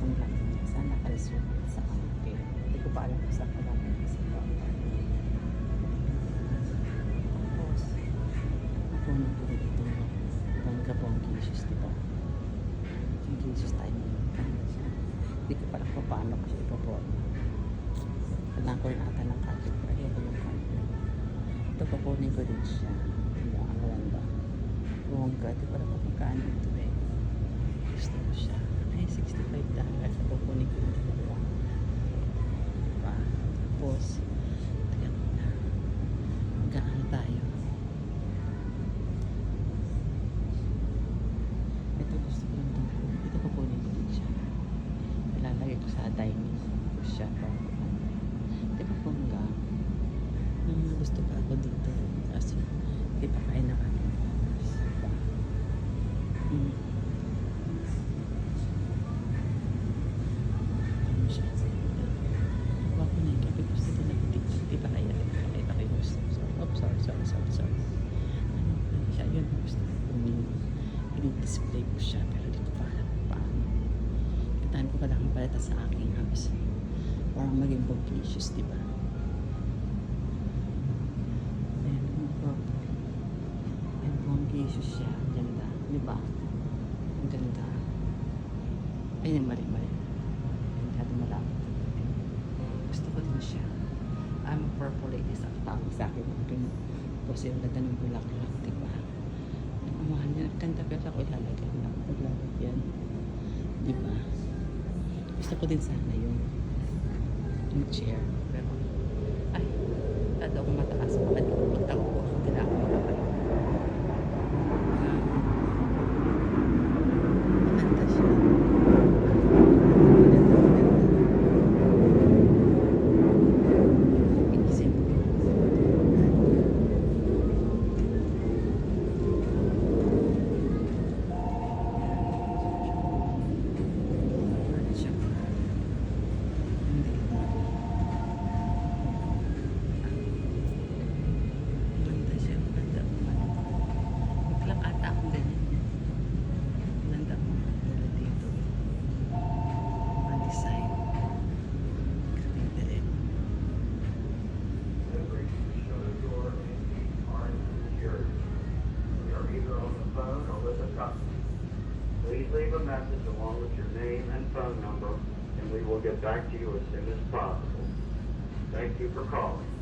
cellphone lang niya. Sana naka-reserve sa akin. Hindi ko pa alam kung saan ko lang sa tapos, napunan ko rin ito. Bangga bonggi issues, diba? Bonggi issues tayo ngayon. Hindi ko pa alam kung paano kasi ipapon. Kailangan ko rin ata ng card. Pero ito yung card. Ito, papunin ko din siya. Diba? Ang ganda. Bongga. Di pa alam kung magkano ito eh. Gusto ko siya. Ay, $65. Papunin ko yung dalawa. Diba? Tapos, tignan mo na. Magkaan tayo. Ito gusto ko lang ito. Ito papunin ko din siya. Ilalagay ko sa dining ko siya. Diba bongga? Gusto ko ako dito. Kasi, di pa kain na kami. Diba? Wako na yung kape. Gusto ko na dito. Di pa kaya. Pakita kayo gusto. Sorry. Ano siya? Yun gusto ko. I-display ko siya. Pero di ko pa alam paano. Kitaan ko kailangan palita sa aking house. Parang maging vocations, di ba? Jesus siya. Ang ganda. Di ba? Ang ganda. Ay, mali. Ang ganda malapit. Gusto ko din siya. I'm a purple lady sa tawag sa akin. Kasi yung ganda ng bulaklak. Di ba? Ang mahal niya. Ganda pero ako ilalagay lang. Paglalagyan. Di ba? Gusto ko din sana yung chair. Pero, ay, lalo akong mataas. Baka di ko kita ko. Hindi na ako makakaya. Please leave a message along with your name and phone number, and we will get back to you as soon as possible. Thank you for calling.